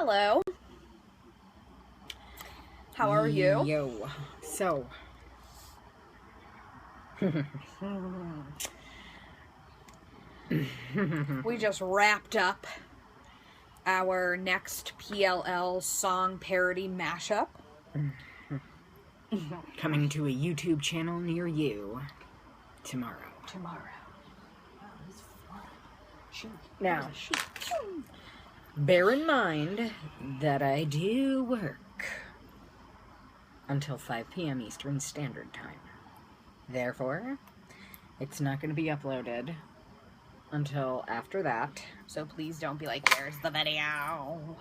Hello. How are you? Yo. So. We just wrapped up our next PLL song parody mashup. Coming to a YouTube channel near you tomorrow. Now, bear in mind that I do work until 5 p.m. Eastern Standard Time. Therefore, it's not going to be uploaded until after that. So please don't be like, where's the video?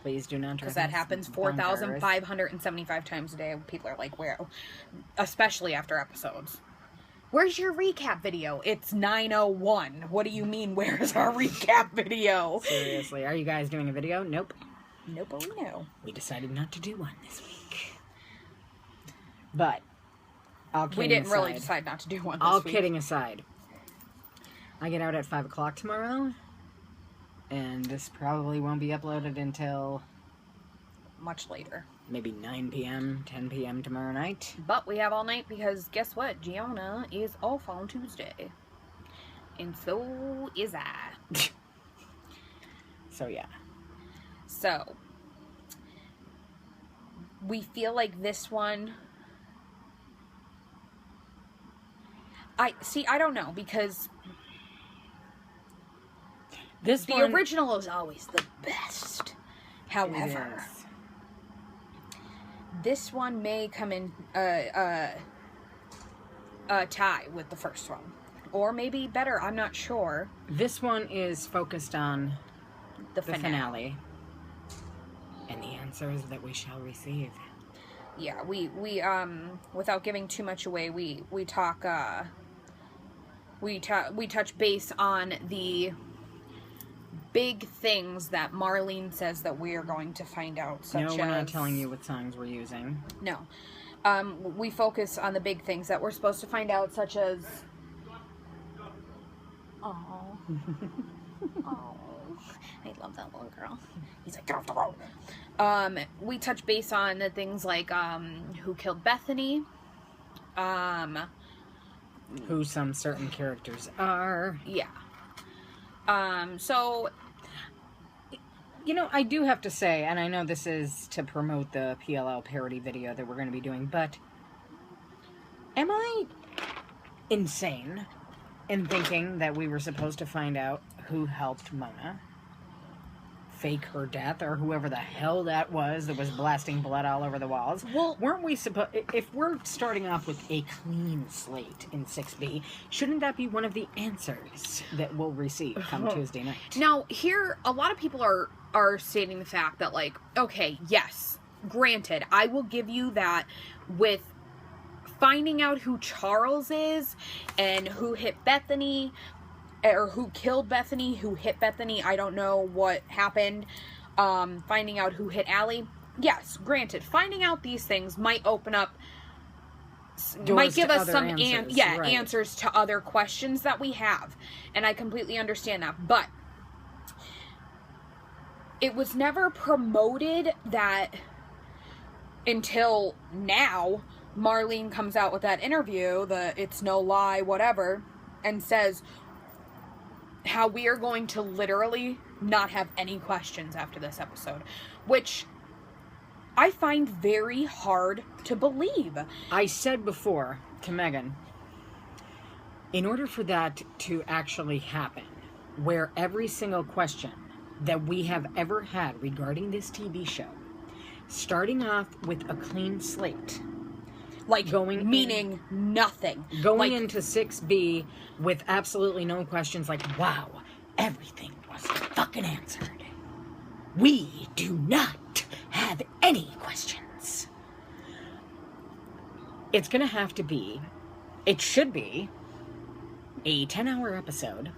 Please do not. Because that happens 4,575 times a day. People are like, where? Especially after episodes. Where's your recap video? It's 9:01. What do you mean, where's our recap video? Seriously, are you guys doing a video? Nope. Nope, but we know. We decided not to do one this week. But, we didn't really decide not to do one this all week. kidding aside, I get out at 5 o'clock tomorrow, and this probably won't be uploaded until much later. Maybe 9 p.m., 10 p.m. tomorrow night. But we have all night because guess what? Gianna is off on Tuesday. And so is I. So, yeah. So, we feel like this one... I don't know, because... The original is always the best. However... This one may come in tie with the first one. Or maybe better, I'm not sure. This one is focused on the finale. And the answers that we shall receive. Yeah, we without giving too much away, we touch base on the big things that Marlene says that we are going to find out, such as... No, we're not telling you what songs we're using. No. We focus on the big things that we're supposed to find out, such as... Oh. Oh. I love that little girl. He's like, get off the road. We touch base on the things like, who killed Bethany, who some certain characters are. Yeah. So... You know, I do have to say, and I know this is to promote the PLL parody video that we're going to be doing, but am I insane in thinking that we were supposed to find out who helped Mona fake her death, or whoever the hell that was blasting blood all over the walls? Well, weren't we supposed... If we're starting off with a clean slate in 6B, shouldn't that be one of the answers that we'll receive come Tuesday night? Now, here, a lot of people are stating the fact that, like, okay, yes, granted, I will give you that with finding out who Charles is and who hit Bethany, or who killed Bethany, who hit Bethany, I don't know what happened, finding out who hit Allie. Yes, granted, finding out these things might open up, might give us some answers to other questions that we have, and I completely understand that, but it was never promoted that until now. Marlene comes out with that interview, the It's No Lie, whatever, and says how we are going to literally not have any questions after this episode, which I find very hard to believe. I said before to Megan, in order for that to actually happen, where every single question that we have ever had regarding this TV show, starting off with a clean slate, like meaning nothing, going into 6B with absolutely no questions, like, wow, everything was fucking answered. We do not have any questions. It's gonna have to be, it should be, a 10-hour episode,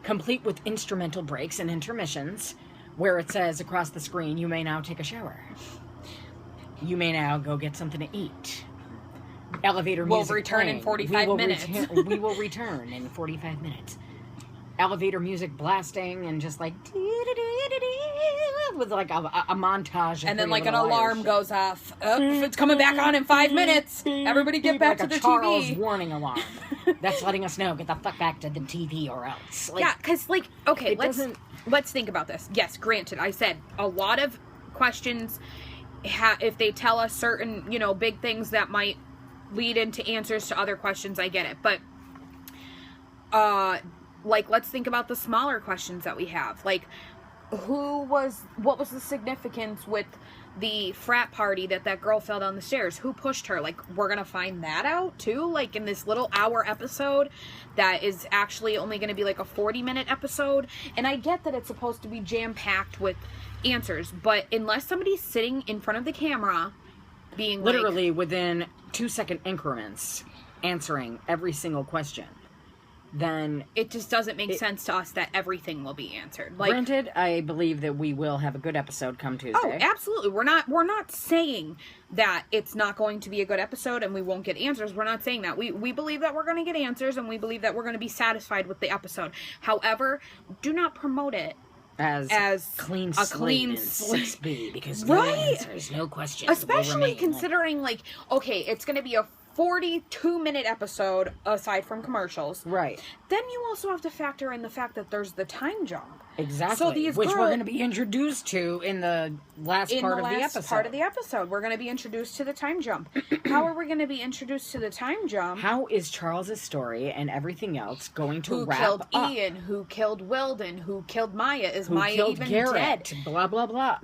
complete with instrumental breaks and intermissions, where it says across the screen, you may now take a shower. You may now go get something to eat. Elevator music will return playing. in 45 minutes. We will return in 45 minutes. elevator music blasting and just like with like a montage of and then Three like an Little alarm Liars. goes off. It's coming back on in 5 minutes. Everybody get back like to a the Charles TV. warning alarm. That's letting us know, get the fuck back to the TV or else. Like, Yeah, because like, okay, it doesn't- let's think about this. Yes, granted, I said a lot of questions, if they tell us certain, you know, big things that might lead into answers to other questions, I get it. But, like, let's think about the smaller questions that we have. Like, what was the significance with the frat party that girl fell down the stairs? Who pushed her? Like, we're gonna find that out too, like in this little hour episode that is actually only gonna be like a 40-minute episode. And I get that it's supposed to be jam-packed with answers, but unless somebody's sitting in front of the camera being literally within 2-second increments answering every single question, then it just doesn't make sense to us that everything will be answered. Like, granted, I believe that we will have a good episode come Tuesday. oh, absolutely. We're not saying that it's not going to be a good episode and we won't get answers. We're not saying that. We believe that we're going to get answers and we believe that we're going to be satisfied with the episode. However, do not promote it as clean a slate clean in slate. 6B, because Right. no answers, no questions, Especially considering, like, okay, it's going to be a 42-minute episode aside from commercials. right. Then you also have to factor in the fact that there's the time jump. Exactly. So these which we're girls- going to be introduced to in the last part of the episode. Part of the episode, we're going to be introduced to the time jump. How are we going to be introduced to the time jump? How is Charles's story and everything else going to Who wrap killed up? Ian? Who killed Weldon? Who killed Maya? Is Who Maya killed even Garrett? dead? Blah blah blah.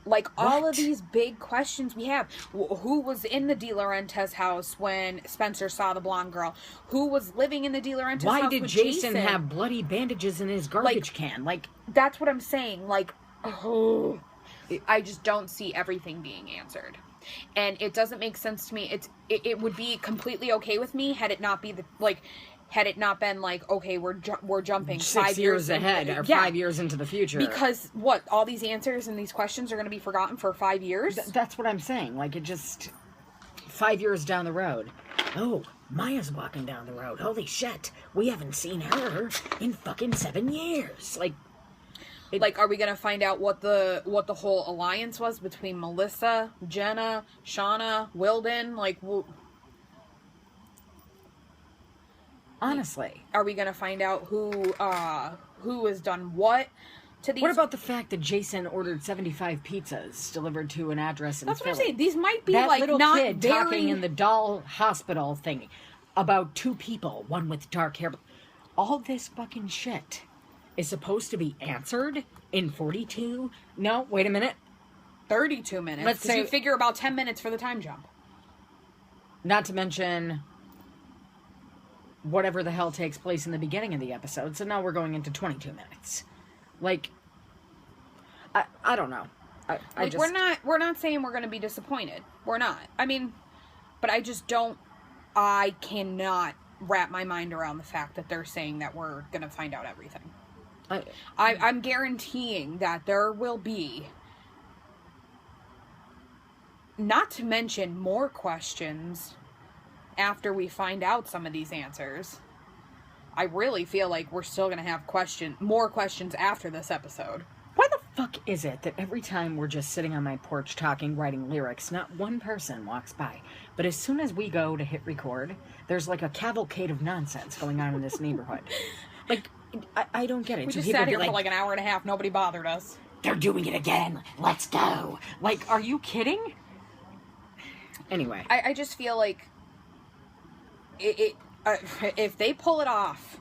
Like all What? of these big questions we have. Who was in the De Laurentiis house when Spencer saw the blonde girl? Who was living in the De Laurentiis house Why did with Jason have bloody bandages in his garbage can? Like, that's what I'm saying. Like, I just don't see everything being answered, and it doesn't make sense to me. It would be completely okay with me had it not be had it not been like, okay, we're jumping 6 years ahead or 5 years into the future. Because all these answers and these questions are going to be forgotten for 5 years. That's what I'm saying. Like, it just 5 years down the road. Oh, Maya's walking down the road. Holy shit, we haven't seen her in fucking 7 years. Like, are we going to find out what the whole alliance was between Melissa, Jenna, Shauna, Wilden? Like, honestly, are we going to find out who has done what to these? what about the fact that Jason ordered 75 pizzas delivered to an address in That's what I'm Philly? saying. These might be That like little not kid very... talking in the doll hospital thing about 2 people, one with dark hair. All this fucking shit is supposed to be answered in 42. No, wait a minute. 32 minutes. Let's say- you figure about 10 minutes for the time jump. Not to mention whatever the hell takes place in the beginning of the episode. So now we're going into 22 minutes. Like, I don't know. I just... we're not saying we're going to be disappointed. We're not. I mean, but I cannot wrap my mind around the fact that they're saying that we're going to find out everything. I'm guaranteeing that there will be, not to mention more questions after we find out some of these answers. I really feel like we're still going to have more questions after this episode. Why the fuck is it that every time we're just sitting on my porch talking, writing lyrics, not one person walks by? But as soon as we go to hit record, there's like a cavalcade of nonsense going on in this neighborhood. Like, I don't get it. We So just people sat be here for like an hour and a half. Nobody bothered us. they're doing it again. Let's go. Like, are you kidding? Anyway. I just feel like if they pull it off,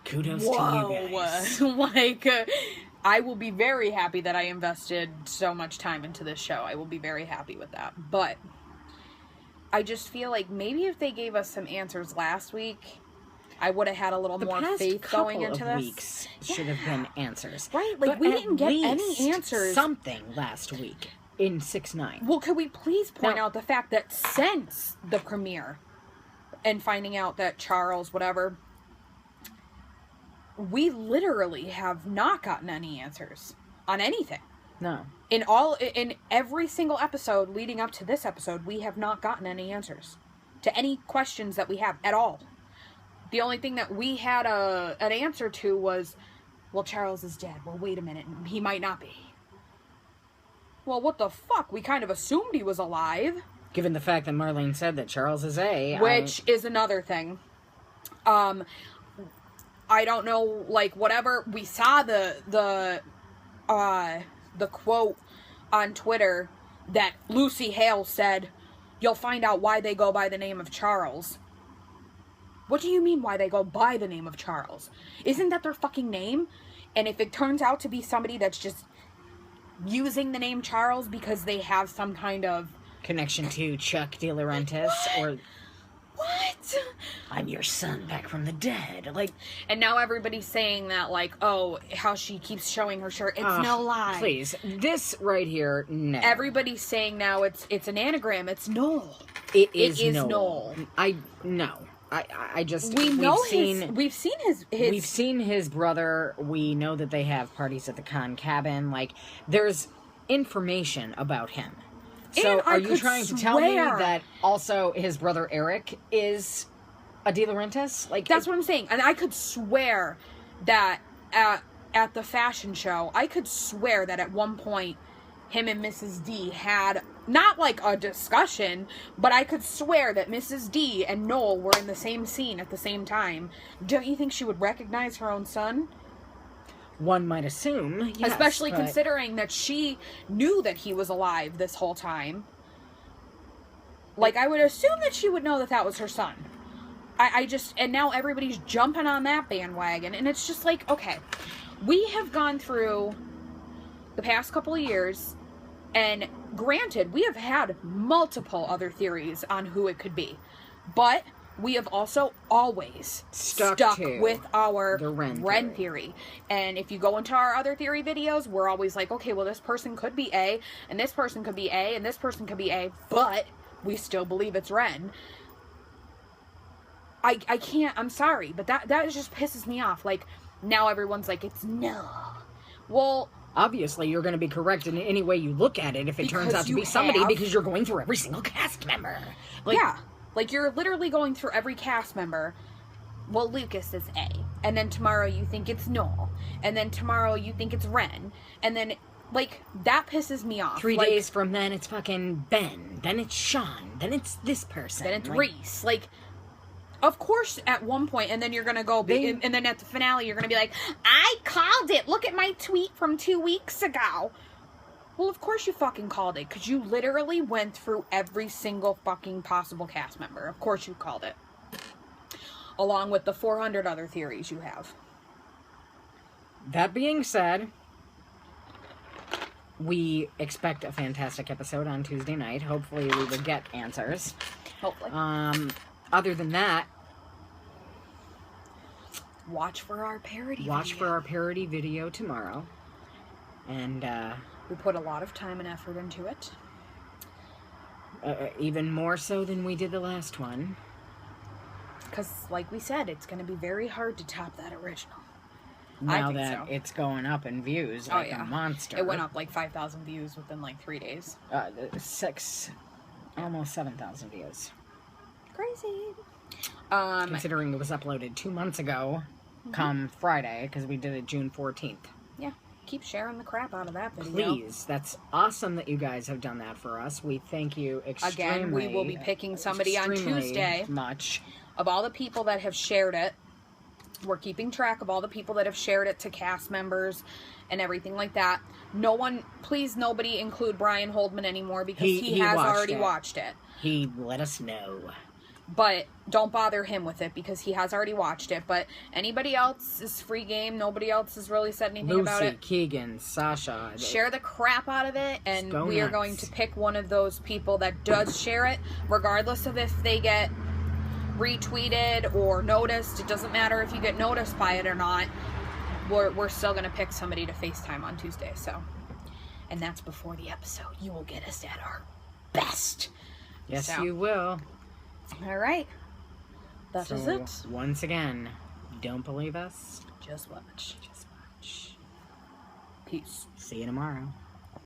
kudos to you guys. like, I will be very happy that I invested so much time into this show. I will be very happy with that. But I just feel like maybe if they gave us some answers last week, I would have had a little more faith going into this. Weeks should have been answers. Right, like, But we at didn't get any least answers. Something last week in 6-9. Well, could we please point Now- out the fact that since the premiere and finding out that Charles, whatever, we literally have not gotten any answers on anything. No. In every single episode leading up to this episode, we have not gotten any answers to any questions that we have at all. The only thing that we had an answer to was, well, Charles is dead. Well, wait a minute. He might not be. Well, what the fuck? We kind of assumed he was alive. Given the fact that Marlene said that Charles is Which is another thing. I don't know, like, whatever. We saw the quote on Twitter that Lucy Hale said, you'll find out why they go by the name of Charles. What do you mean why they go by the name of Charles? Isn't that their fucking name? And if it turns out to be somebody that's just using the name Charles because they have some kind of connection to Chuck De Laurentiis, or what? I'm your son back from the dead. Like, and now everybody's saying that, like, oh, how she keeps showing her shirt. It's no lie. Please, this right here, no. Everybody's saying now it's an anagram. It's Noel. It is Noel. I just we've seen his brother. We know that they have parties at the Con cabin. Like, there's information about him. So are you trying to tell me that also his brother Eric is a De Laurentiis? Like, that's what I'm saying. And I could swear that at the fashion show, I could swear that at one point him and Mrs. D had not like a discussion, but I could swear that Mrs. D and Noel were in the same scene at the same time. Don't you think she would recognize her own son? One might assume, yes, especially considering that she knew that he was alive this whole time. Like, I would assume that she would know that that was her son. And now everybody's jumping on that bandwagon, and it's just like, okay, we have gone through the past couple of years, and granted, we have had multiple other theories on who it could be, but we have also always stuck with our Ren theory. And if you go into our other theory videos, we're always like, okay, well, this person could be A, and this person could be A, and this person could be A, but we still believe it's Ren. I can't, I'm sorry, but that just pisses me off. Like, now everyone's like, it's no. Well, obviously, you're going to be correct in any way you look at it if it turns out to be somebody, because you're going through every single cast member. Like, yeah. Like, you're literally going through every cast member. Well, Lucas is A. And then tomorrow you think it's Noel. And then tomorrow you think it's Ren. And then, like, that pisses me off. 3 days from then, it's fucking Ben. Then it's Sean. Then it's this person. Then it's Reese. Like, of course, at one point, and then you're going to go, and then at the finale, you're going to be like, I called it. Look at my tweet from 2 weeks ago. Well, of course you fucking called it, because you literally went through every single fucking possible cast member. Of course you called it. Along with the 400 other theories you have. That being said, we expect a fantastic episode on Tuesday night. Hopefully we will get answers. Hopefully. Other than that, watch for our parody video tomorrow. And, we put a lot of time and effort into it. Even more so than we did the last one. Because, like we said, it's going to be very hard to top that original. Now that it's going up in views like a monster. It went up like 5,000 views within like 3 days. Almost 7,000 views. Crazy. Considering it was uploaded 2 months ago, come Friday, because we did it June 14th. Yeah. Keep sharing the crap out of that video. Please. That's awesome that you guys have done that for us. We thank you extremely. Again, we will be picking somebody on Tuesday. Much. Of all the people that have shared it, we're keeping track of all the people that have shared it to cast members and everything like that. No one, please nobody include Brian Holdman anymore, because he has already watched it. He let us know. But don't bother him with it, because he has already watched it. But anybody else is free game. Nobody else has really said anything about it. Keegan, Sasha. Share the crap out of it, and we are going to pick one of those people that does share it, regardless of if they get retweeted or noticed. It doesn't matter if you get noticed by it or not. We're still going to pick somebody to FaceTime on Tuesday. So, and that's before the episode. You will get us at our best. Yes, you will. All right. That is it. Once again, don't believe us. Just watch. Just watch. Peace. See you tomorrow.